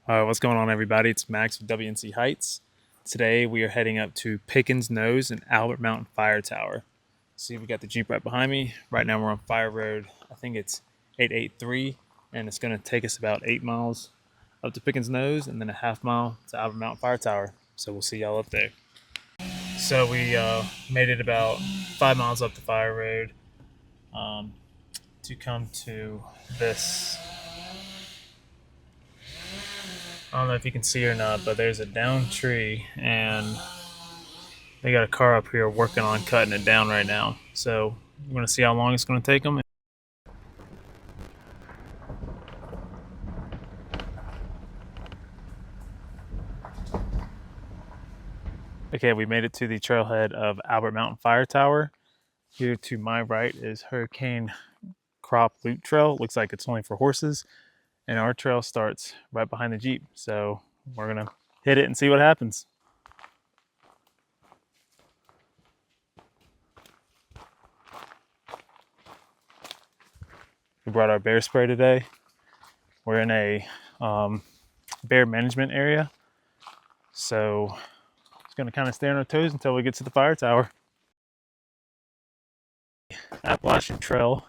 What's going on, everybody? It's Max with WNC Heights. Today we are heading up to Pickens Nose and Albert Mountain Fire Tower. See, we got the Jeep right behind me. Right now we're on Fire Road. I think it's 883, and it's going to take us about 8 miles up to Pickens Nose and then a half mile to Albert Mountain Fire Tower. So we'll see y'all up there. So we made it about 5 miles up the Fire Road to come to this. I don't know if you can see or not, but there's a downed tree, and they got a car up here working on cutting it down right now. So we're going to see how long it's going to take them. Okay, we made it to the trailhead of Albert Mountain Fire Tower. Here to my right is Hurricane Crop Loop Trail. Looks like it's only for horses. And our trail starts right behind the Jeep. So we're going to hit it and see what happens. We brought our bear spray today. We're in a bear management area. So it's going to kind of stay on our toes until we get to the fire tower. Appalachian Trail.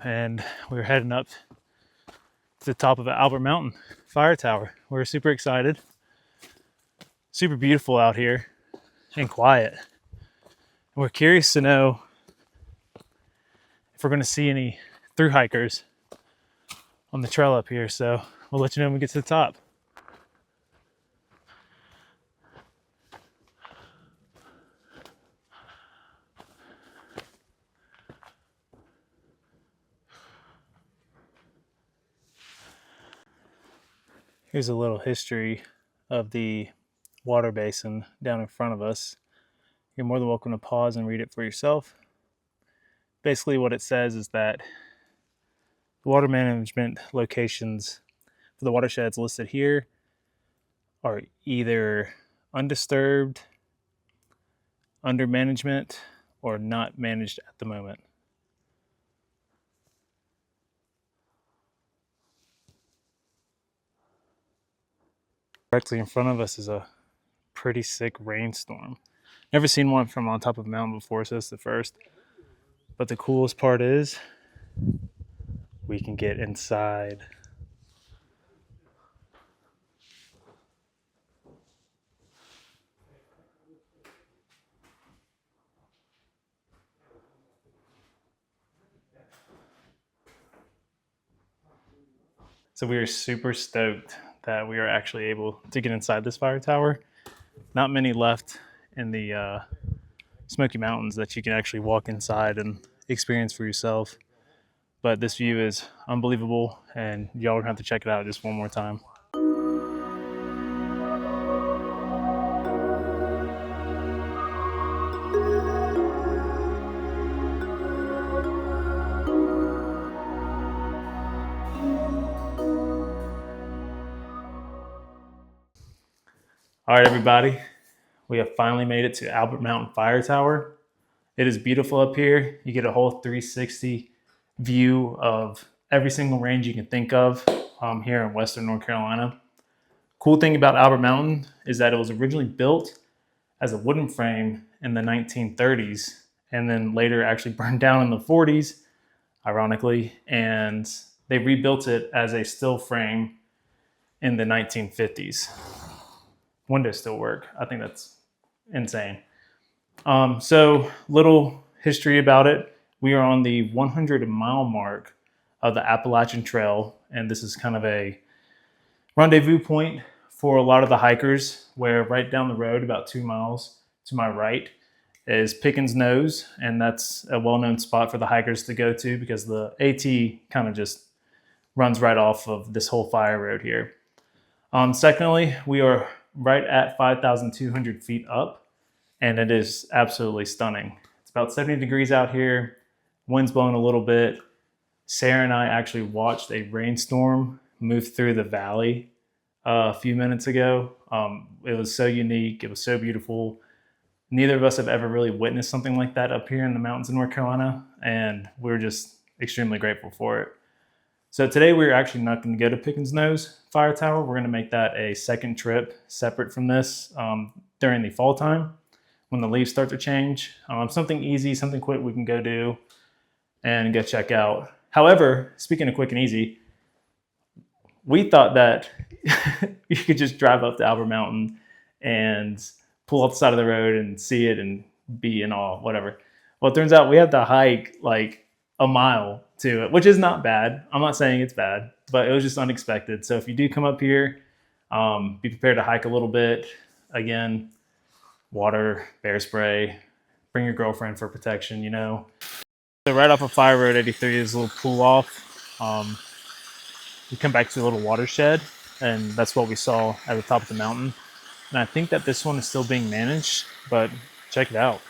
And we're heading up to the top of the Albert Mountain Fire Tower. We're super excited. Super beautiful out here and quiet. And we're curious to know if we're going to see any thru hikers on the trail up here. So we'll let you know when we get to the top. Here's a little history of the water basin down in front of us. You're more than welcome to pause and read it for yourself. Basically what it says is that the water management locations for the watersheds listed here are either undisturbed, under management, or not managed at the moment. Directly in front of us is a pretty sick rainstorm. Never seen one from on top of a mountain before, so it's the first. But the coolest part is we can get inside. So we are super stoked that we are actually able to get inside this fire tower. Not many left in the Smoky Mountains that you can actually walk inside and experience for yourself. But this view is unbelievable, and y'all are gonna have to check it out just one more time. All right, everybody, we have finally made it to Albert Mountain Fire Tower. It is beautiful up here. You get a whole 360 view of every single range you can think of here in Western North Carolina. Cool thing about Albert Mountain is that it was originally built as a wooden frame in the 1930s and then later actually burned down in the 40s, ironically, and they rebuilt it as a steel frame in the 1950s. Windows still work. I think that's insane. So little history about it. We are on the 100-mile mark of the Appalachian Trail, and this is kind of a rendezvous point for a lot of the hikers, where right down the road, about 2 miles to my right, is Pickens Nose, and that's a well-known spot for the hikers to go to because the AT kind of just runs right off of this whole fire road here. Secondly, we are right at 5,200 feet up, and it is absolutely stunning. It's about 70 degrees out here, wind's blowing a little bit. Sarah and I actually watched a rainstorm move through the valley a few minutes ago. It was so unique, it was so beautiful. Neither of us have ever really witnessed something like that up here in the mountains of North Carolina, and we're just extremely grateful for it. So today we're actually not going to go to Pickens Nose Fire Tower. We're going to make that a second trip separate from this during the fall time when the leaves start to change. Something easy, something quick we can go do and go check out. However, speaking of quick and easy, we thought that you could just drive up to Albert Mountain and pull off the side of the road and see it and be in awe, whatever. Well, it turns out we have to hike like a mile to it, which is not bad. I'm not saying it's bad, but it was just unexpected. So if you do come up here, be prepared to hike a little bit. Again, water, bear spray, bring your girlfriend for protection, you know. So right off of Fire Road 83 is a little cool off. You come back to a little watershed, and that's what we saw at the top of the mountain. And I think that this one is still being managed, but check it out.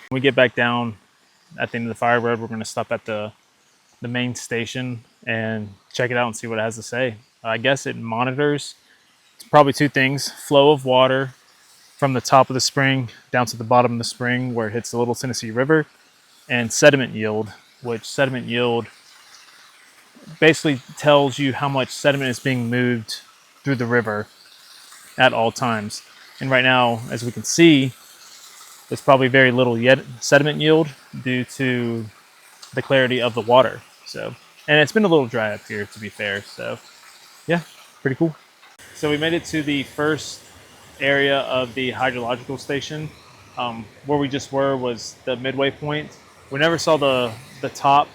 When we get back down at the end of the Fire Road, we're going to stop at the main station and check it out and see what it has to say. I guess it monitors probably two things: flow of water from the top of the spring down to the bottom of the spring where it hits the Little Tennessee River, and sediment yield, which sediment yield basically tells you how much sediment is being moved through the river at all times. And right now, as we can see, there's probably very little yet sediment yield due to the clarity of the water. So, and it's been a little dry up here, to be fair. So yeah, pretty cool. So we made it to the first area of the hydrological station. Where we just were was the midway point. We never saw the top.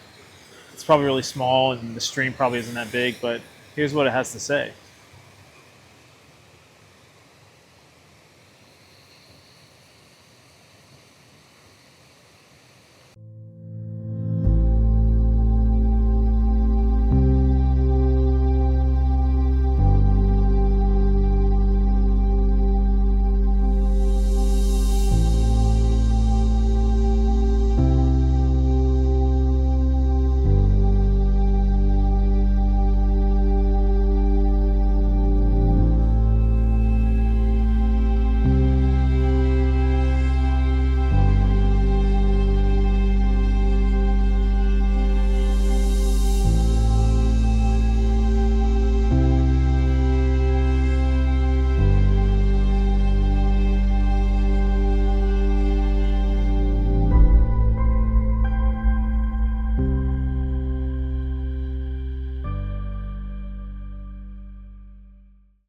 It's probably really small and the stream probably isn't that big, but here's what it has to say.